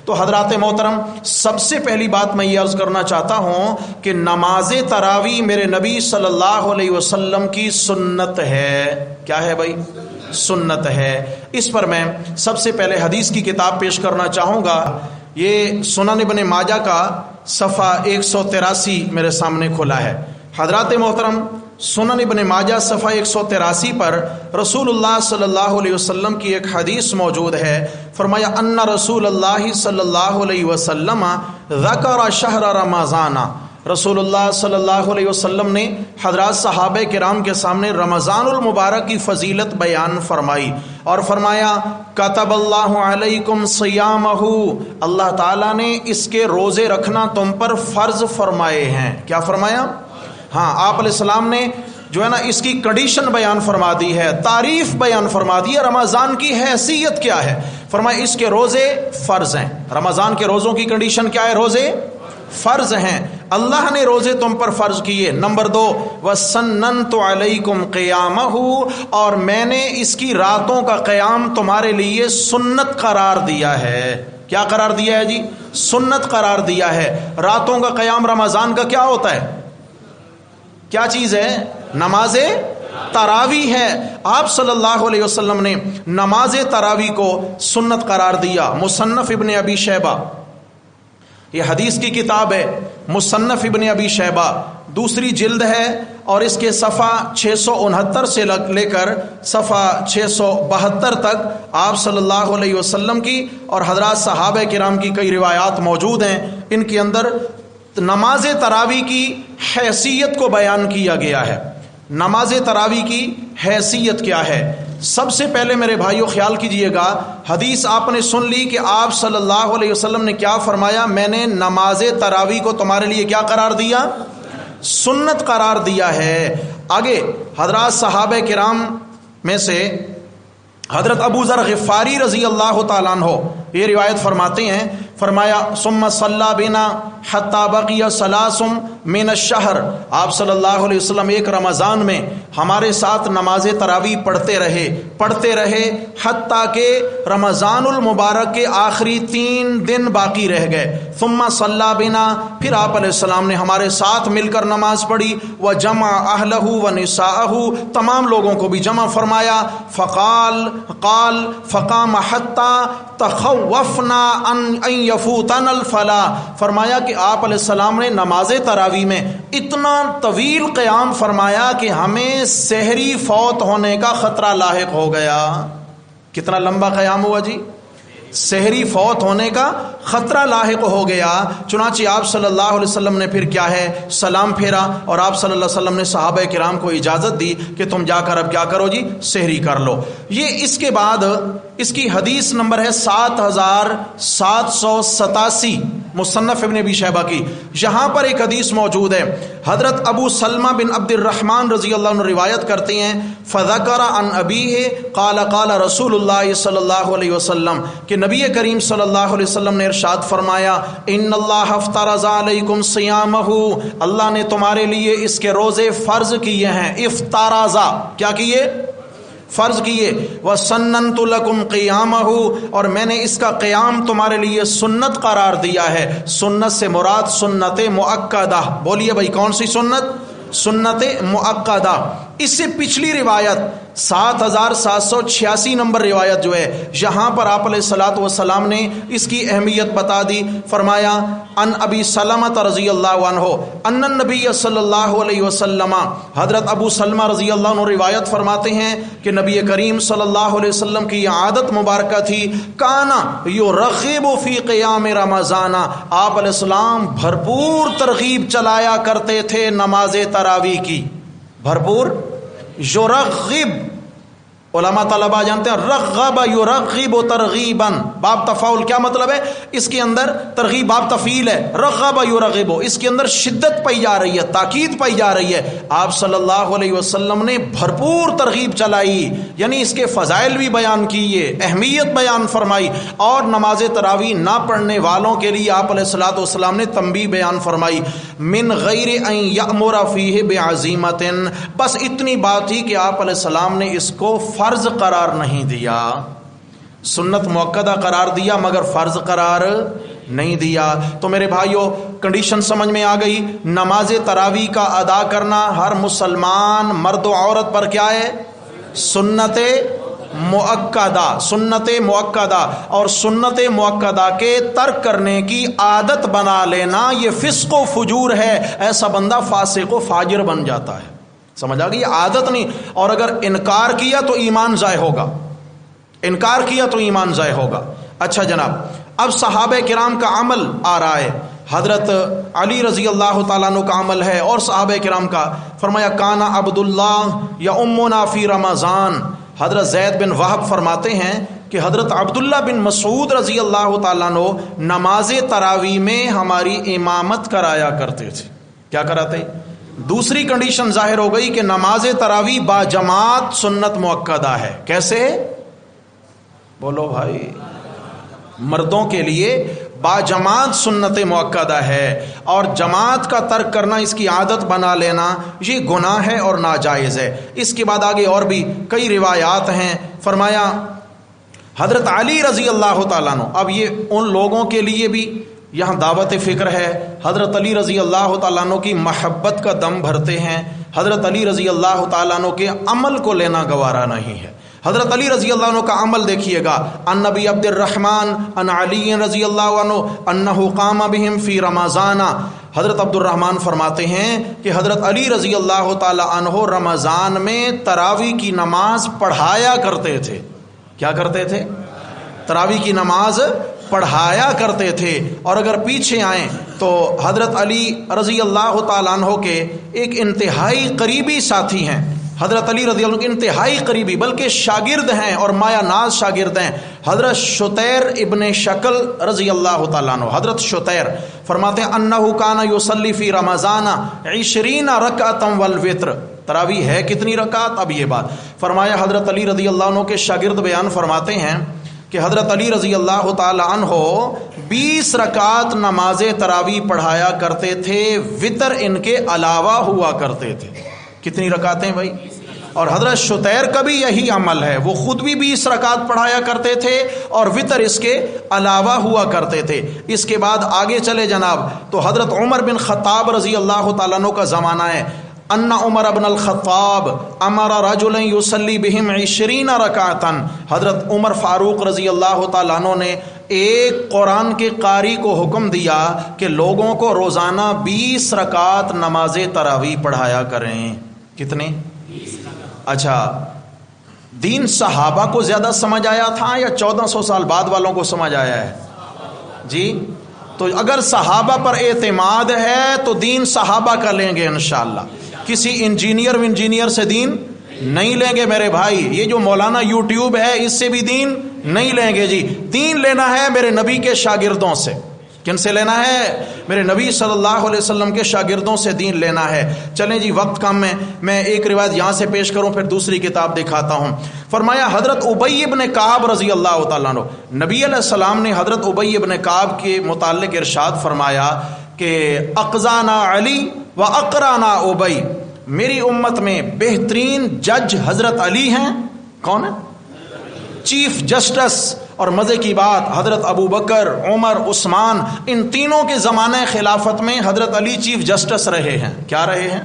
تو حضرات محترم، سب سے پہلی بات میں یہ عرض کرنا چاہتا ہوں کہ نماز تراویح میرے نبی صلی اللہ علیہ وسلم کی سنت ہے۔ کیا ہے بھائی؟ سنت ہے۔ اس پر میں سب سے پہلے حدیث کی کتاب پیش کرنا چاہوں گا۔ یہ سنن ابن ماجہ کا صفحہ 183 میرے سامنے کھلا ہے۔ حضرات محترم، سنن ابن ماجہ صفحہ 183 پر رسول اللہ صلی اللہ علیہ وسلم کی ایک حدیث موجود ہے۔ فرمایا ان رسول اللہ صلی اللہ علیہ وسلم ذکر شہر رمضان، رسول اللہ صلی اللہ علیہ وسلم نے حضرات صحابہ کرام کے سامنے رمضان المبارک کی فضیلت بیان فرمائی اور فرمایا کتب اللہ علیکم صیامہ، اللہ تعالیٰ نے اس کے روزے رکھنا تم پر فرض فرمائے ہیں۔ کیا فرمایا؟ ہاں، آپ علیہ السلام نے جو ہے نا اس کی کنڈیشن بیان فرما دی ہے، تعریف بیان فرما دی ہے رمضان کی حیثیت کیا ہے۔ فرمایا اس کے روزے فرض ہیں۔ رمضان کے روزوں کی کنڈیشن کیا ہے؟ روزے فرض ہیں، اللہ نے روزے تم پر فرض کیے۔ نمبر 2، وَسَنَّنْتُ عَلَيْكُمْ قِيَامَهُ، اور میں نے اس کی راتوں کا قیام تمہارے لیے سنت قرار دیا ہے۔ کیا قرار دیا ہے جی؟ سنت قرار دیا ہے۔ راتوں کا قیام رمضان کا کیا ہوتا ہے؟ کیا چیز ہے؟ نماز تراویح ہے۔ آپ صلی اللہ علیہ وسلم نے نماز تراویح کو سنت قرار دیا۔ مصنف ابن ابی شیبہ، یہ حدیث کی کتاب ہے، مصنف ابن ابی شیبہ، دوسری جلد ہے، اور اس کے صفحہ 669 سے لے کر صفحہ 672 تک آپ صلی اللہ علیہ وسلم کی اور حضرات صحابہ کرام کی کئی روایات موجود ہیں۔ ان کے اندر نماز تراویح کی حیثیت کو بیان کیا گیا ہے۔ نماز تراویح کی حیثیت کیا ہے؟ سب سے پہلے میرے بھائیوں خیال کیجئے گا، حدیث آپ نے سن لی کہ آپ صلی اللہ علیہ وسلم نے کیا فرمایا؟ میں نے نماز تراویح کو تمہارے لیے کیا قرار دیا؟ سنت قرار دیا ہے۔ آگے حضرات صحابہ کرام میں سے حضرت ابو ذر غفاری رضی اللہ تعالیٰ عنہ یہ روایت فرماتے ہیں، فرمایا ثم صلی بنا حتی بقی ثلاث من الشہر، آپ صلی اللہ علیہ وسلم ایک رمضان میں ہمارے ساتھ نماز تراویح پڑھتے رہے حتیٰ کہ رمضان المبارک کے آخری 3 دن باقی رہ گئے۔ ثم صلی بنا، پھر آپ علیہ السلام نے ہمارے ساتھ مل کر نماز پڑھی، وجمع اہلہ ونساءہ، تمام لوگوں کو بھی جمع فرمایا، فقام حتیٰ تخوفنا ان یفوتنا الفلاح، فرمایا کہ آپ علیہ السلام نے نماز تراویح میں اتنا طویل قیام فرمایا کہ ہمیں سحری فوت ہونے کا خطرہ لاحق ہو گیا۔ کتنا لمبا قیام ہوا جی؟ سحری فوت ہونے کا خطرہ لاحق ہو گیا۔ چنانچہ آپ صلی اللہ علیہ وسلم نے پھر کیا ہے؟ سلام پھیرا، اور آپ صلی اللہ علیہ وسلم نے صحابہ کرام کو اجازت دی کہ تم جا کر اب کیا کرو جی؟ سحری کر لو۔ یہ اس کے بعد اس کی حدیث نمبر ہے 7787 مصنف ابن ابی شیبہ کی۔ یہاں پر ایک حدیث موجود ہے، حضرت ابو سلمہ بن عبد الرحمن رضی اللہ عنہ روایت کرتے ہیں، فذکر عن ابیہ قال قال رسول اللہ صلی اللہ علیہ وسلم، کہ نبی کریم صلی اللہ علیہ وسلم نے ارشاد فرمایا، ان اللہ افترض علیکم صیامہ، اللہ نے تمہارے لیے اس کے روزے فرض کیے ہیں۔ افترض، کیا کیے؟ فرض کیے۔ وَسَنَّنْتُ لَكُمْ قِيَامَهُ، اور میں نے اس کا قیام تمہارے لیے سنت قرار دیا ہے۔ سنت سے مراد سنت مؤکدہ، بولیے بھائی کون سی سنت؟ سنت مؤکدہ۔ اس سے پچھلی روایت 7786 نمبر روایت جو ہے، یہاں پر آپ علیہ الصلوۃ والسلام نے اس کی اہمیت بتا دی۔ فرمایا ان ابی سلمہ رضی اللہ عنہ ان النبی صلی اللہ علیہ وسلم، حضرت ابو سلمہ رضی اللہ عنہ روایت فرماتے ہیں کہ نبی کریم صلی اللہ علیہ وسلم کی یہ عادت مبارکہ تھی، کانا یرغب فی قیام رمضان، آپ علیہ السلام بھرپور ترغیب چلایا کرتے تھے نماز تراویح کی، بھرپور۔ یرغب، علماء طلبہ جانتے ہیں رغب یرغب ترغیبا، باب تفاعل کیا مطلب ہے؟ اس کے اندر ترغیب باب تفعیل ہے، رغب یرغب، اس کے اندر شدت پائی جا رہی ہے، تاکید پائی جا رہی ہے۔ آپ صلی اللہ علیہ وسلم نے بھرپور ترغیب چلائی، یعنی اس کے فضائل بھی بیان کیے، اہمیت بیان فرمائی، اور نماز تراویح نہ پڑھنے والوں کے لیے آپ علیہ الصلوۃ والسلام نے تنبیہ بیان فرمائی، من غیر ان یأمر فیہ بعزیمۃ، بس اتنی بات ہی کہ آپ علیہ السلام نے اس کو فرض قرار نہیں دیا۔ سنت مؤکدہ قرار دیا مگر فرض قرار نہیں دیا۔ تو میرے بھائیوں کنڈیشن سمجھ میں آ گئی، نماز تراویح کا ادا کرنا ہر مسلمان مرد و عورت پر کیا ہے؟ سنت مؤکدہ، سنت مؤکدہ، اور سنت مؤکدہ کے ترک کرنے کی عادت بنا لینا یہ فسق و فجور ہے، ایسا بندہ فاسق و فاجر بن جاتا ہے۔ سمجھ آ گئی؟ عادت نہیں، اور اگر انکار کیا تو ایمان ضائع ہوگا، انکار کیا تو ایمان ضائع ہوگا۔ اچھا جناب، اب صحابہ کرام کا عمل آ رہا ہے، حضرت علی رضی اللہ تعالیٰ عنہ کا عمل ہے اور صحابہ کرام کا۔ فرمایا کانا عبداللہ یا امنا فی رمضان، حضرت زید بن وہب فرماتے ہیں کہ حضرت عبداللہ بن مسعود رضی اللہ تعالیٰ عنہ نماز تراویح میں ہماری امامت کرایا کرتے تھے۔ کیا کراتے؟ دوسری کنڈیشن ظاہر ہو گئی کہ نماز تراویح با جماعت سنت مؤکدہ ہے۔ کیسے؟ بولو بھائی، مردوں کے لیے با جماعت سنت مؤکدہ ہے، اور جماعت کا ترک کرنا، اس کی عادت بنا لینا یہ گناہ ہے اور ناجائز ہے۔ اس کے بعد آگے اور بھی کئی روایات ہیں۔ فرمایا حضرت علی رضی اللہ تعالیٰ عنہ، اب یہ ان لوگوں کے لیے بھی یہاں دعوت فکر ہے، حضرت علی رضی اللہ تعالیٰ عنہ کی محبت کا دم بھرتے ہیں، حضرت علی رضی اللہ تعالیٰ عنہ کے عمل کو لینا گوارا نہیں ہے۔ حضرت علی رضی اللہ عنہ کا عمل دیکھیے گا، ان نبی عبد الرحمن ان علی رضی اللہ عنہ انہ قام بہم فی رمضان، حضرت عبد الرحمن فرماتے ہیں کہ حضرت علی رضی اللہ تعالی عنہ رمضان میں تراویح کی نماز پڑھایا کرتے تھے۔ کیا کرتے تھے؟ تراویح کی نماز پڑھایا کرتے تھے۔ اور اگر پیچھے آئیں تو حضرت علی رضی اللہ تعالی عنہ کے ایک انتہائی قریبی ساتھی ہیں، حضرت علی رضی اللہ عنہ کے انتہائی قریبی بلکہ شاگرد ہیں اور مایا ناز شاگرد ہیں، حضرت شتیر ابن شکل رضی اللہ تعالیٰ عنہ۔ حضرت شتیر فرماتے ہیں انہو کانا یصلی فی رمضان 20 رکعتا والوتر، تراویح ہے کتنی رکعت؟ اب یہ بات فرمایا حضرت علی رضی اللہ عنہ کے شاگرد بیان فرماتے ہیں کہ حضرت علی رضی اللہ تعالی عنہ 20 رکعت نماز تراویح پڑھایا کرتے تھے، وتر ان کے علاوہ ہوا کرتے تھے۔ کتنی رکعتیں بھائی؟ اور حضرت شتیر کا بھی یہی عمل ہے، وہ خود بھی 20 رکعت پڑھایا کرتے تھے اور وتر اس کے علاوہ ہوا کرتے تھے۔ اس کے بعد آگے چلے جناب تو حضرت عمر بن خطاب رضی اللہ تعالیٰ عنہ کا زمانہ ہے، ان عمر بن الخطاب امر رجلا یصلی بہم 20 رکعتا، حضرت عمر فاروق رضی اللہ تعالیٰ عنہ نے ایک قرآن کے قاری کو حکم دیا کہ لوگوں کو روزانہ 20 رکعت نماز تراویح پڑھایا کریں۔ کتنے؟ اچھا، دین صحابہ کو زیادہ سمجھ آیا تھا یا 1400 سال بعد والوں کو سمجھ آیا ہے؟ جی، تو اگر صحابہ پر اعتماد ہے تو دین صحابہ کا لیں گے انشاءاللہ، کسی انجینئر سے دین نہیں لیں گے میرے بھائی۔ یہ جو مولانا یوٹیوب ہے اس سے بھی دین نہیں لیں گے جی، دین لینا ہے میرے نبی کے شاگردوں سے۔ کن سے لینا ہے؟ میرے نبی صلی اللہ علیہ وسلم کے شاگردوں سے دین لینا ہے۔ چلیں جی، وقت کم ہے، میں ایک روایت یہاں سے پیش کروں پھر دوسری کتاب دکھاتا ہوں۔ فرمایا حضرت ابی ابن کعب رضی اللہ تعالیٰ عنہ، نبی علیہ السلام نے حضرت ابی ابن کعب کے متعلق ارشاد فرمایا کہ اقضانا علی و اقرانا ابی، میری امت میں بہترین جج حضرت علی ہیں۔ کون ہے؟ Chief justice. اور مزے کی بات، حضرت ابو بکر، عمر، عثمان، ان تینوں کے زمانے خلافت میں حضرت علی چیف جسٹس رہے ہیں۔ کیا رہے ہیں؟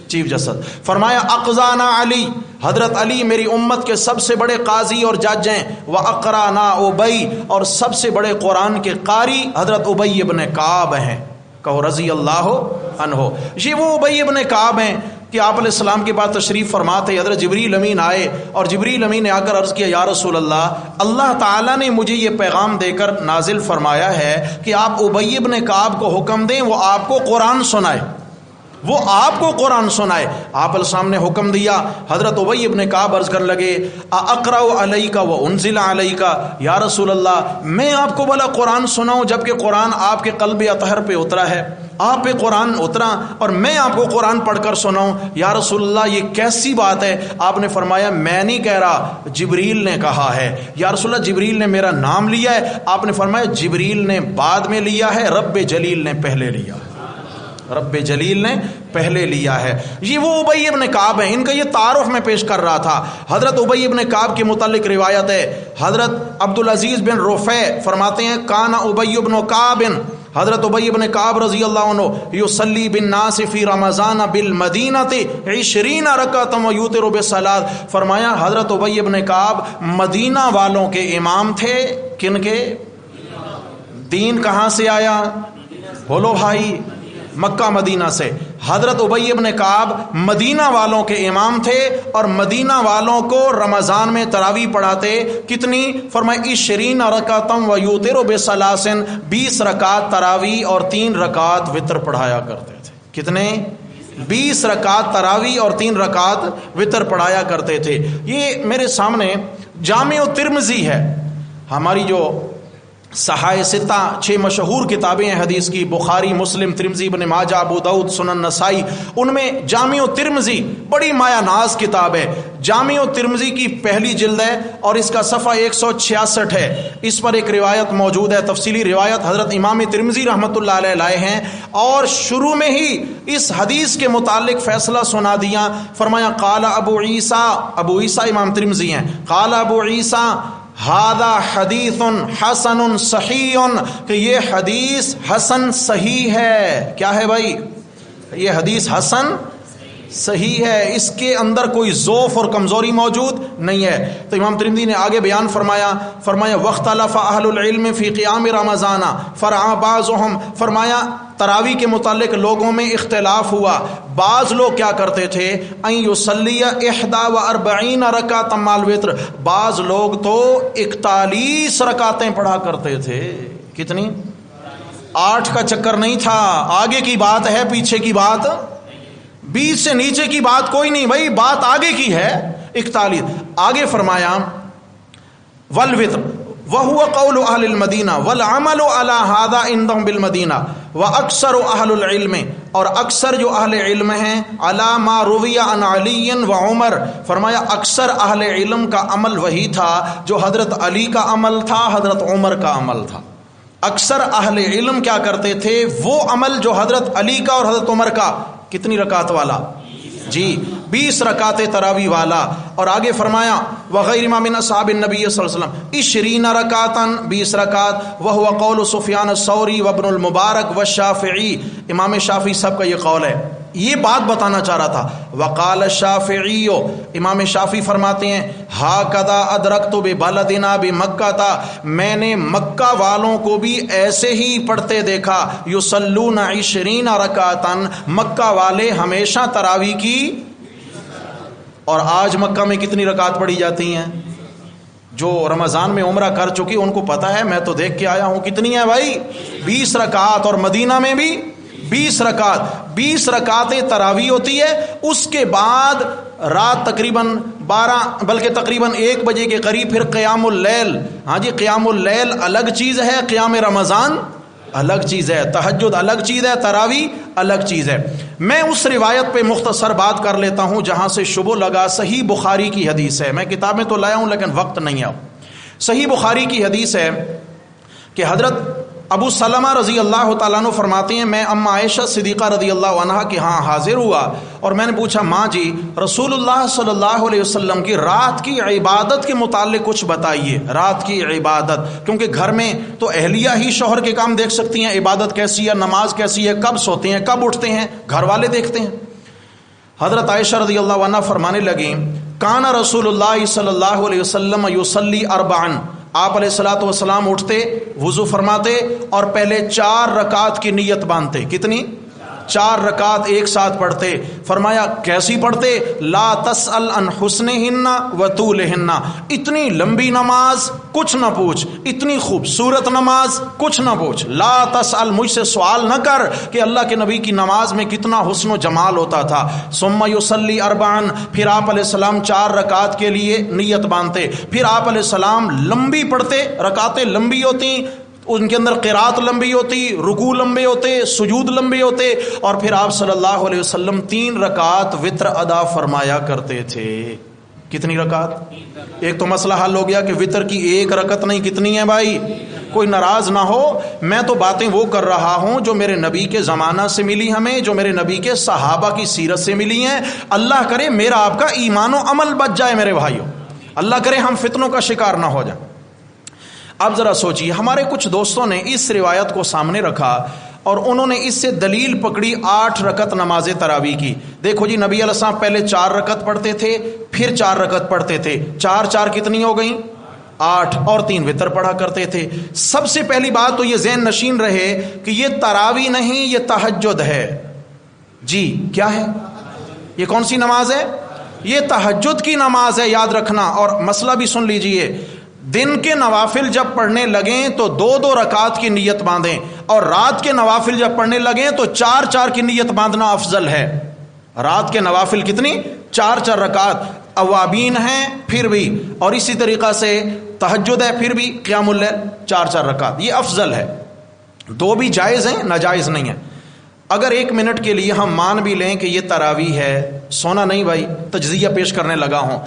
Chief justice. فرمایا اقضانا علی، حضرت علی میری امت کے سب سے بڑے قاضی اور جج ہیں، واقرانا ابی، اور سب سے بڑے قرآن کے قاری حضرت ابی ابن کعب ہیں۔ کہو رضی اللہ عنہ۔ یہ وہ ابی ابن کعب ہیں کہ آپ علیہ السلام کے بعد تشریف فرماتے حضرت جبریل امین آئے اور جبریل امین نے آ کر عرض کیا، یا رسول اللہ، اللہ تعالیٰ نے مجھے یہ پیغام دے کر نازل فرمایا ہے کہ آپ ابی ابن کعب کو حکم دیں وہ آپ کو قرآن سنائے، وہ آپ کو قرآن سنائے۔ آپ علیہ السلام نے حکم دیا۔ حضرت ابی ابن کعب عرض کرنے لگے، اقرأ علیک و انزل علیک، یا رسول اللہ میں آپ کو بھلا قرآن سناؤں جبکہ قرآن آپ کے قلب اطہر پہ اترا ہے، آپ پہ قرآن اترا اور میں آپ کو قرآن پڑھ کر سناؤں؟ یا رسول اللہ یہ کیسی بات ہے؟ آپ نے فرمایا میں نہیں کہہ رہا، جبریل نے کہا ہے۔ یا رسول اللہ جبریل نے میرا نام لیا ہے؟ آپ نے فرمایا جبریل نے بعد میں لیا ہے، رب جلیل نے پہلے لیا ہے، رب جلیل نے پہلے لیا ہے۔ یہ وہ ابی ابن کعب ہیں، ان کا یہ تعارف میں پیش کر رہا تھا۔ حضرت ابی ابن کعب کے متعلق روایت ہے، حضرت عبدالعزیز بن رفیع فرماتے ہیں کان ابی ابن کعب، حضرت ابی ابن کعب رضی اللہ عنہ یصلی بالناس فی رمضان بالمدینہ 20 رکعۃ ویوتر بالصلاۃ، فرمایا حضرت ابی ابن کعب مدینہ والوں کے امام تھے۔ کن کے؟ دین کہاں سے آیا؟ بولو بھائی، مکہ مدینہ سے۔ حضرت ابی ابن کعب مدینہ والوں کے امام تھے اور مدینہ والوں کو رمضان میں تراویح پڑھاتے۔ کتنی؟ فرمایا 20 رکعۃ ویوتر بثلاث، 20 رکعت تراویح اور 3 رکعت وتر پڑھایا کرتے تھے۔ کتنے؟ 20 رکعت تراویح اور 3 رکعت وتر پڑھایا کرتے تھے۔ یہ میرے سامنے جامع ترمذی ہے، ہماری جو صحائح ستہ 6 مشہور کتابیں ہیں حدیث کی، بخاری، مسلم، ترمذی، ابن ماجہ، ابو داؤد، سنن نسائی، ان میں جامع ترمذی بڑی مایہ ناز کتاب ہے۔ جامع ترمذی کی پہلی جلد ہے اور اس کا صفحہ 166 ہے۔ اس پر ایک روایت موجود ہے، تفصیلی روایت حضرت امام ترمذی رحمۃ اللہ علیہ لائے ہیں، اور شروع میں ہی اس حدیث کے متعلق فیصلہ سنا دیا۔ فرمایا قال ابو عیسیٰ، ابو عیسیٰ امام ترمذی ہیں، قال ابو عیسیٰ ہذا حدیث حسن صحیح، کہ یہ حدیث حسن صحیح ہے۔ کیا ہے بھائی؟ یہ حدیث حسن صحیح ہے، اس کے اندر کوئی ضعف اور کمزوری موجود نہیں ہے۔ تو امام ترمذی نے آگے بیان فرمایا واختلف اہل العلم فی قیام رمضان فرعا بعضهم، فرمایا تراویح کے متعلق لوگوں میں اختلاف ہوا۔ بعض لوگ کیا کرتے تھے؟ ان یصلی 41 رکعۃ مع الوتر، بعض لوگ تو 41 رکعتیں پڑھا کرتے تھے۔ کتنی؟ 8 کا چکر نہیں تھا، آگے کی بات ہے، پیچھے کی بات، 20 سے نیچے کی بات کوئی نہیں بھائی، بات آگے کی ہے 41۔ آگے فرمایا والوتر وهو قول اہل المدینہ والعمل على هذا عندهم بالمدینہ واکثر اہل العلم، اور اکثر جو اہل علم ہیں علی ما روی عن علی وعمر، فرمایا اکثر اہل علم کا عمل وہی تھا جو حضرت علی کا عمل تھا، حضرت عمر کا عمل تھا۔ اکثر اہل علم کیا کرتے تھے؟ وہ عمل جو حضرت علی کا اور حضرت عمر کا، کتنی رکعت والا؟ جی 20 رکعت تراویح والا۔ اور آگے فرمایا وغیر ما من اصحاب النبی صلی اللہ علیہ وسلم 20 رکعتا، 20 رکعت، وهو قول سفیان الثوری وابن المبارک والشافعی، امام شافعی سب کا یہ قول ہے۔ یہ بات بتانا چاہ رہا تھا، وقال الشافعی، امام شافعی فرماتے ہیں ہاکذا ادرکت ببلدنا بمکہ تھا، میں نے مکہ والوں کو بھی ایسے ہی پڑھتے دیکھا، یصلون 20 رکعتا، مکہ والے ہمیشہ تراویح کی۔ اور آج مکہ میں کتنی رکعت پڑھی جاتی ہیں؟ جو رمضان میں عمرہ کر چکی ان کو پتہ ہے، میں تو دیکھ کے آیا ہوں، کتنی ہے بھائی؟ 20 رکعت، اور مدینہ میں بھی 20 رکعت، 20 رکعتیں تراویح ہوتی ہے۔ اس کے بعد رات تقریباً 12 بلکہ تقریباً 1 بجے کے قریب پھر قیام اللیل۔ ہاں جی، قیام اللیل الگ چیز ہے، قیام رمضان الگ چیز ہے، تہجد الگ چیز ہے، تراویح الگ چیز ہے۔ میں اس روایت پہ مختصر بات کر لیتا ہوں جہاں سے شبہ لگا۔ صحیح بخاری کی حدیث ہے، میں کتابیں تو لایا ہوں لیکن وقت نہیں ہے۔ صحیح بخاری کی حدیث ہے کہ حضرت ابو سلمہ رضی اللہ تعالیٰ عنہ فرماتے ہیں میں اما عائشہ صدیقہ رضی اللہ عنہا کے ہاں حاضر ہوا اور میں نے پوچھا ماں جی رسول اللہ صلی اللہ علیہ وسلم کی رات کی عبادت کے متعلق کچھ بتائیے۔ رات کی عبادت، کیونکہ گھر میں تو اہلیہ ہی شوہر کے کام دیکھ سکتی ہیں، عبادت کیسی ہے، نماز کیسی ہے، کب سوتے ہیں، کب اٹھتے ہیں، گھر والے دیکھتے ہیں۔ حضرت عائشہ رضی اللہ عنہ فرمانے لگیں کان رسول اللہ صلی اللہ علیہ وسلم یصلی 4، آپ علیہ الصلوۃ والسلام اٹھتے، وضو فرماتے اور پہلے 4 رکعت کی نیت باندھتے۔ کتنی؟ 4 رکعت ایک ساتھ پڑھتے۔ فرمایا کیسی پڑھتے؟ لا تسأل عن حسنہن وطولہن، اتنی لمبی نماز کچھ نہ پوچھ، اتنی خوبصورت نماز کچھ نہ پوچھ۔ لا تسأل، مجھ سے سوال نہ کر کہ اللہ کے نبی کی نماز میں کتنا حسن و جمال ہوتا تھا۔ ثم یصلی 4، پھر آپ علیہ السلام 4 رکعت کے لیے نیت باندھتے، پھر آپ علیہ السلام لمبی پڑھتے، رکعتیں لمبی ہوتی، ان کے اندر قرات لمبی ہوتی، رکوع لمبے ہوتے، سجود لمبے ہوتے، اور پھر آپ صلی اللہ علیہ وسلم 3 رکعت وتر ادا فرمایا کرتے تھے۔ کتنی رکعت؟ ایک تو مسئلہ حل ہو گیا کہ وتر کی 1 رکعت نہیں، کتنی ہے بھائی؟ کوئی ناراض نہ ہو، میں تو باتیں وہ کر رہا ہوں جو میرے نبی کے زمانہ سے ملی ہمیں، جو میرے نبی کے صحابہ کی سیرت سے ملی ہیں۔ اللہ کرے میرا آپ کا ایمان و عمل بچ جائے میرے بھائیوں، اللہ کرے ہم فتنوں کا شکار نہ ہو جائیں۔ اب ذرا سوچئے، ہمارے کچھ دوستوں نے اس روایت کو سامنے رکھا اور انہوں نے اس سے دلیل پکڑی 8 رکعت نماز تراویح کی۔ دیکھو جی، نبی علیہ السلام پہلے 4 رکعت پڑھتے تھے، پھر 4 رکعت پڑھتے تھے، 4 4 کتنی ہو گئیں؟ 8، اور 3 وتر پڑھا کرتے تھے۔ سب سے پہلی بات تو یہ ذہن نشین رہے کہ یہ تراویح نہیں، یہ تہجد ہے۔ جی کیا ہے؟ یہ کون سی نماز ہے؟ یہ تہجد کی نماز ہے، یاد رکھنا۔ اور مسئلہ بھی سن لیجئے، دن کے نوافل جب پڑھنے لگیں تو 2 رکعت کی نیت باندھیں، اور رات کے نوافل جب پڑھنے لگیں تو 4 4 کی نیت باندھنا افضل ہے۔ رات کے نوافل کتنی؟ 4 4 رکعت، اوابین ہیں پھر بھی، اور اسی طریقہ سے تہجد ہے پھر بھی، قیام اللیل 4 4 رکعت، یہ افضل ہے۔ 2 بھی جائز ہیں، ناجائز نہیں ہے۔ اگر 1 منٹ کے لیے ہم مان بھی لیں کہ یہ تراویح ہے، سونا نہیں بھائی، تجزیہ پیش کرنے لگا ہوں،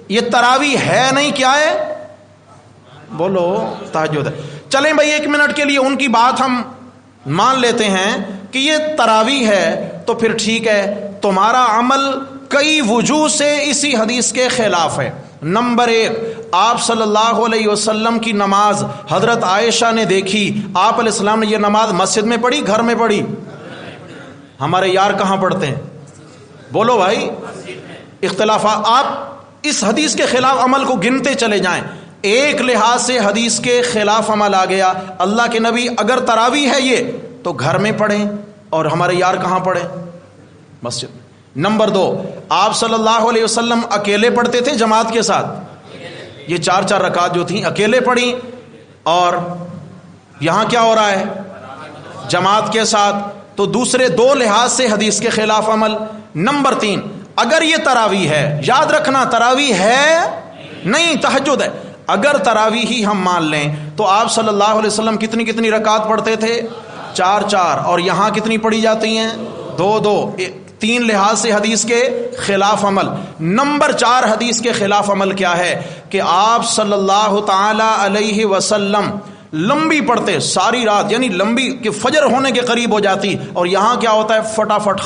یہ تراویح ہے نہیں، کیا ہے؟ بولو، تہجد ہے۔ چلیں بھائی 1 منٹ کے لیے ان کی بات ہم مان لیتے ہیں کہ یہ تراویح ہے، تو پھر ٹھیک ہے، تمہارا عمل کئی وجوہ سے اسی حدیث کے خلاف ہے۔ نمبر 1، آپ صلی اللہ علیہ وسلم کی نماز حضرت عائشہ نے دیکھی، آپ علیہ السلام نے یہ نماز مسجد میں پڑھی، گھر میں پڑھی؟ ہمارے یار کہاں پڑھتے ہیں؟ بولو بھائی، اختلافات۔ آپ اس حدیث کے خلاف عمل کو گنتے چلے جائیں، ایک لحاظ سے حدیث کے خلاف عمل آ گیا۔ اللہ کے نبی اگر تراویح ہے یہ تو گھر میں پڑھیں، اور ہمارے یار کہاں پڑھیں؟ مسجد۔ نمبر 2، آپ صلی اللہ علیہ وسلم اکیلے پڑھتے تھے جماعت کے ساتھ؟ یہ 4 4 رکعت جو تھیں اکیلے پڑھی، اور یہاں کیا ہو رہا ہے؟ جماعت کے ساتھ، تو دوسرے 2 لحاظ سے حدیث کے خلاف عمل۔ نمبر 3، اگر یہ تراویح ہے، یاد رکھنا تراویح ہے نہیں، تہجد ہے۔ اگر تراویح ہی ہم مان لیں تو آپ صلی اللہ علیہ وسلم کتنی رکعت پڑھتے تھے؟ 4 4، اور یہاں کتنی پڑھی جاتی ہیں؟ 2 2۔ 3 لحاظ سے حدیث کے خلاف عمل۔ نمبر 4 حدیث کے خلاف عمل کیا ہے کہ آپ صلی اللہ تعالی علیہ وسلم لمبی پڑھتے، ساری رات، یعنی لمبی کہ فجر ہونے کے قریب ہو جاتی، اور یہاں کیا ہوتا ہے؟ فٹافٹ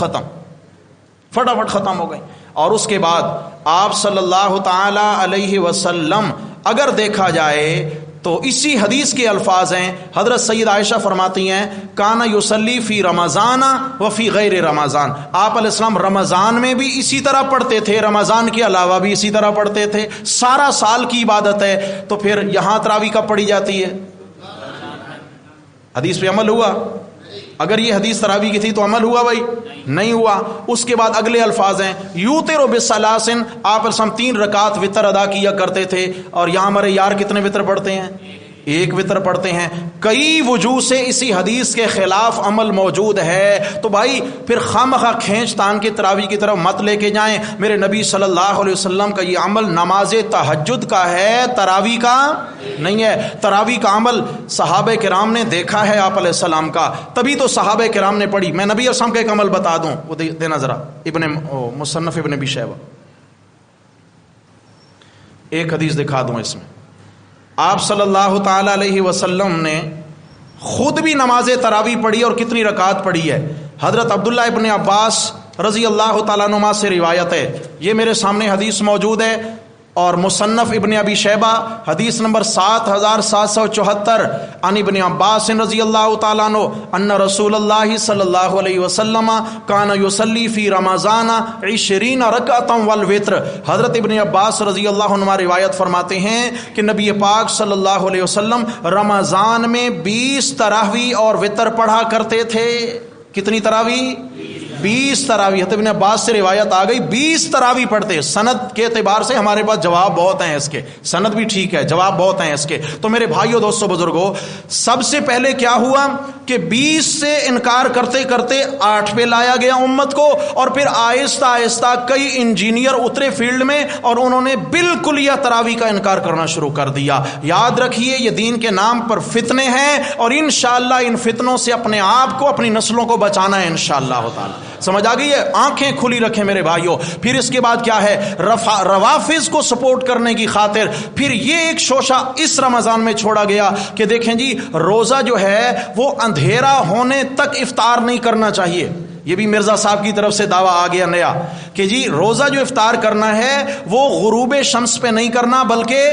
ختم ہو گئی۔ اور اس کے بعد آپ صلی اللہ تعالی علیہ وسلم اگر دیکھا جائے تو اسی حدیث کے الفاظ ہیں، حضرت سید عائشہ فرماتی ہیں کانا یصلی فی رمضان و فی غیر رمضان، آپ علیہ السلام رمضان میں بھی اسی طرح پڑھتے تھے، رمضان کے علاوہ بھی اسی طرح پڑھتے تھے، سارا سال کی عبادت ہے، تو پھر یہاں تراویح کب پڑھی جاتی ہے؟ حدیث پہ عمل ہوا؟ اگر یہ حدیث تراویح کی تھی تو عمل ہوا بھائی؟ نہیں ہوا۔ اس کے بعد اگلے الفاظ ہیں یوتر بثلاثن، آپ السلام 3 رکعت وتر ادا کیا کرتے تھے، اور یہاں ہمارے یار کتنے وتر پڑھتے ہیں؟ 1 وتر پڑھتے ہیں۔ کئی وجوہ سے اسی حدیث کے خلاف عمل موجود ہے، تو بھائی پھر خواہ کھینچ تان کے تراویح کی طرف مت لے کے جائیں۔ میرے نبی صلی اللہ علیہ وسلم کا یہ عمل نماز تہجد کا ہے، تراویح کا نہیں ہے۔ تراویح کا عمل صحابہ کرام نے دیکھا ہے آپ علیہ السلام کا، تبھی تو صحابہ کرام نے پڑھی۔ میں نبی علیہ السلام کا ایک عمل بتا دوں، وہ دینا ذرا، مصنف ابن ابی شیبہ، ایک حدیث دکھا دوں اس میں۔ آپ صلی اللہ تعالی علیہ وسلم نے خود بھی نماز تراویح پڑھی، اور کتنی رکعت پڑھی ہے؟ حضرت عبداللہ ابن عباس رضی اللہ تعالیٰ عنہما سے روایت ہے، یہ میرے سامنے حدیث موجود ہے، اور مصنف ابن ابی شیبہ حدیث نمبر 7774، عن ابن عباس رضی اللہ تعالیٰ عنہ ان رسول اللہ صلی اللہ علیہ وسلم کان یصلی فی رمضان 20 رکعۃ والوتر۔ حضرت ابن عباس رضی اللہ عنہ روایت فرماتے ہیں کہ نبی پاک صلی اللہ علیہ وسلم رمضان میں 20 تراویح اور وتر پڑھا کرتے تھے۔ کتنی تراویح؟ 20 تراویح۔ حضرت ابن عباس سے روایت آ گئی 20 تراویح پڑھتے۔ سند کے اعتبار سے ہمارے پاس جواب بہت ہیں اس کے، سند بھی ٹھیک ہے، جواب بہت ہیں اس کے۔ تو میرے بھائیو دوستو بزرگو، سب سے پہلے کیا ہوا کہ 20 سے انکار کرتے کرتے 8 پہ لایا گیا امت کو، اور پھر آہستہ آہستہ کئی انجینئر اترے فیلڈ میں، اور انہوں نے بالکل یہ تراویح کا انکار کرنا شروع کر دیا۔ یاد رکھیے یہ دین کے نام پر فتنے ہیں، اور انشاءاللہ ان فتنوں سے اپنے آپ کو، اپنی نسلوں کو بچانا ہے انشاءاللہ تعالی۔ سمجھ آ گئی ہے؟ آنکھیں کھلی رکھیں میرے بھائیوں. پھر اس کے بعد کیا ہے؟ روافض کو سپورٹ کرنے کی خاطر پھر یہ ایک شوشہ اس رمضان میں چھوڑا گیا کہ دیکھیں جی روزہ جو ہے وہ اندھیرا ہونے تک افطار نہیں کرنا چاہیے. یہ بھی مرزا صاحب کی طرف سے دعویٰ آ گیا نیا کہ جی روزہ جو افطار کرنا ہے وہ غروب شمس پہ نہیں کرنا، بلکہ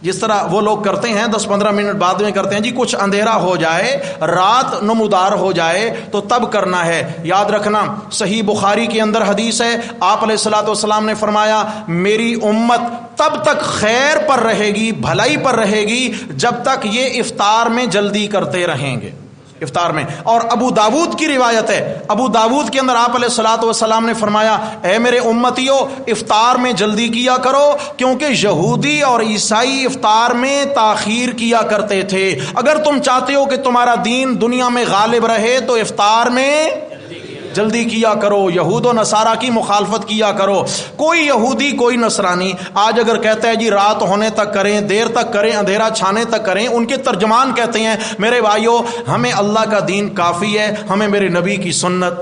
جس طرح وہ لوگ کرتے ہیں 10-15 منٹ بعد میں کرتے ہیں جی کچھ اندھیرا ہو جائے، رات نمودار ہو جائے تو تب کرنا ہے. یاد رکھنا صحیح بخاری کے اندر حدیث ہے، آپ علیہ الصلوۃ والسلام نے فرمایا میری امت تب تک خیر پر رہے گی، بھلائی پر رہے گی جب تک یہ افطار میں جلدی کرتے رہیں گے. افطار میں. اور ابو داود کی روایت ہے، ابو داود کے اندر آپ علیہ الصلوۃ والسلام نے فرمایا اے میرے امتیو افطار میں جلدی کیا کرو، کیونکہ یہودی اور عیسائی افطار میں تاخیر کیا کرتے تھے. اگر تم چاہتے ہو کہ تمہارا دین دنیا میں غالب رہے تو افطار میں جلدی کیا کرو، یہود و نصارہ کی مخالفت کیا کرو. کوئی یہودی کوئی نصرانی آج اگر کہتا ہے جی رات ہونے تک کریں، دیر تک کریں، اندھیرا چھانے تک کریں، ان کے ترجمان کہتے ہیں میرے بھائیو ہمیں اللہ کا دین کافی ہے، ہمیں میرے نبی کی سنت،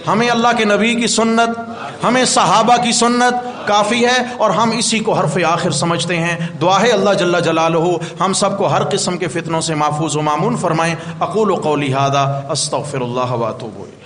ہمیں اللہ کے نبی کی سنت، ہمیں صحابہ کی سنت کافی ہے، اور ہم اسی کو حرف آخر سمجھتے ہیں. دعا ہے اللہ جل جلالہ ہم سب کو ہر قسم کے فتنوں سے محفوظ و مامون فرمائیں. اقول قولی ھذا استغفر اللہ واتوب الیہ.